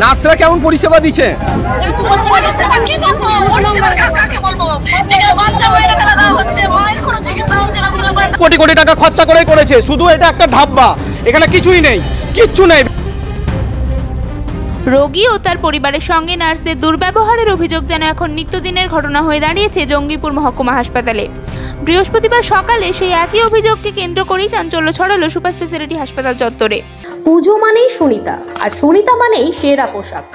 নার্সরা কেমন পরিষেবা দিচ্ছে? কোটি কোটি টাকা খরচা করে করেছে, শুধু এটা একটা ধাব্বা, এখানে কিছুই নেই, কিচ্ছু নেই। রোগী ও তার পরিবারের সঙ্গে নার্সদের দুর্ব্যবহারের অভিযোগ যেন এখন নিত্যদিনের ঘটনা হয়ে দাঁড়িয়েছে জঙ্গিপুর মহকুমা হাসপাতালে। বৃহস্পতিবার সকালে সেই একই অভিযোগকে কেন্দ্র করেই চাঞ্চল্য ছড়ালো সুপার স্পেশালিটি হাসপাতাল চত্বরে। পুজো মানেই সুনিতা, আর সুনিতা মানেই সেরা পোশাক।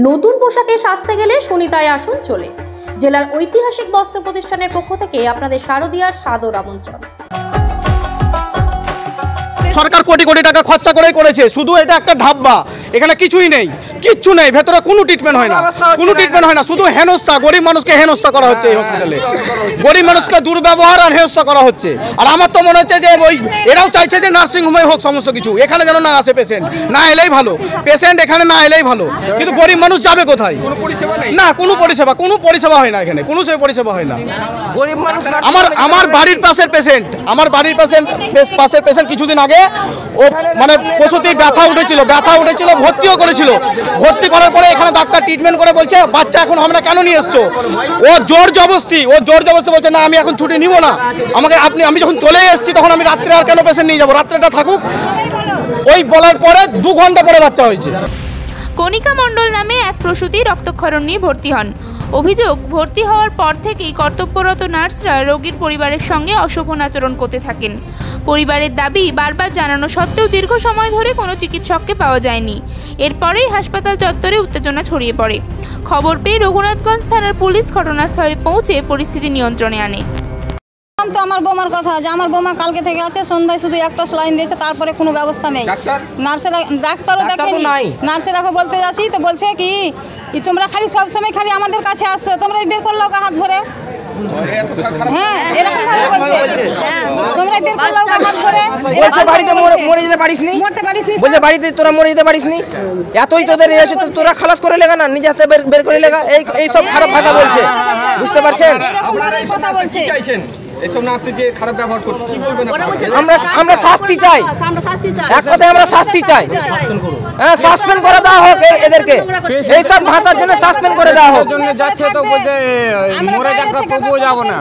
নতুন পোশাকে সাজতে গেলে সুনিতায় আসুন চলে। জেলার ঐতিহাসিক বস্ত্র প্রতিষ্ঠানের পক্ষ থেকে আপনাদের শারদীয়ার সাদর আমন্ত্রণ। সরকার কোটি কোটি টাকা খরচা করে করেছে, শুধু এটা একটা ধাব্বা, এখানে কিছুই নেই, কিচ্ছু নেই, ভেতরে কোনো ট্রিটমেন্ট হয় না, কোনো ট্রিটমেন্ট হয় না, শুধু হেনস্থা, গরিব মানুষকে হেনস্থা করা হচ্ছে এই হসপিটালে, গরিব মানুষকে দুর্ব্যবহার আর হেনস্থা করা হচ্ছে। আর আমার তো মনে হচ্ছে যে ওই এরাও চাইছে যে নার্সিংহোমে হোক সমস্ত কিছু, এখানে যেন না আসে পেশেন্ট, না এলেই ভালো, পেশেন্ট এখানে না এলেই ভালো, কিন্তু গরিব মানুষ যাবে কোথায়? না, কোনো পরিষেবা হয় না এখানে, কোনো পরিষেবা হয় না। গরিব মানুষ আমার বাড়ির পাশের পেশেন্ট কিছুদিন আগে ও মানে প্রসূতির ব্যথা উঠেছিল, ভর্তিও করেছিল। ভর্তি করার পরে এখানে ডাক্তার ট্রিটমেন্ট করে বলছে বাচ্চা এখন আমরা কেন নিয়ে এসছো? ও জোর জবরদস্তি বলছে না আমি এখন ছুটি নিব না, আমি যখন চলে এসেছি তখন আমি রাত্রে আর কেন পেশেন্ট নিয়ে যাবো, রাত্রেটা থাকুক। ওই বলার পরে 2 ঘন্টা পরে বাচ্চা হয়েছে। কণিকা মণ্ডল নামে এক প্রসূতি রক্তক্ষরণ নিয়ে ভর্তি হন। অভিযোগ, ভর্তি হওয়ার পর থেকেই কর্তব্যরত নার্সরা রোগীর পরিবারের সঙ্গে অশোভন আচরণ করতে থাকেন। পরিবারের দাবি বারবার জানানো সত্ত্বেও দীর্ঘ সময় ধরে কোনো চিকিৎসককে পাওয়া যায়নি। এরপরেই হাসপাতাল চত্বরে উত্তেজনা ছড়িয়ে পড়ে। খবর পেয়ে রঘুনাথগঞ্জ থানার পুলিশ ঘটনাস্থলে পৌঁছে পরিস্থিতি নিয়ন্ত্রণে আনে। তো আমার বৌমার কথা যে আমার বৌমা কালকে থেকে আছে, সন্ধ্যায় শুধু একটা স্যালাইন দিয়েছে, তারপরে কোনো ব্যবস্থা নেই। ডাক্তারও দেখেনি, নার্সেরা বলতে যাচ্ছি তো বলছে কি তোমরা খালি সবসময় খালি আমাদের কাছে আসছো, তোমরা বের করলো হাত ধরে। হ্যাঁ, এরকম ভাবে বলছে, তোমরা বের করলো হাত ধরে। বলছে বাড়িতে মরে যেতে পারিসনি, বলছে বাড়িতে তোরা মরে যেতে পারিসনি, এতই তোদের এসে তো তোরা খালাস করে লেগা না, নিজে হাতে বের করে লেগা, এই সব খারাপ ভাষা বলছে, বুঝতে পারছেন? কথা বলছে এসব নার্সে যে খারাপ ব্যবহার করছে কি বলবেন? আমরা শাস্তি চাই, এক কথায় আমরা শাস্তি চাই। হ্যাঁ, সাসপেন্ড করে দেওয়া হোক এদেরকে, এইসব ভাষার জন্য সাসপেন্ড করে দেওয়া হোক। যাচ্ছে তো বলছে মরে যাক তবুও যাবো না।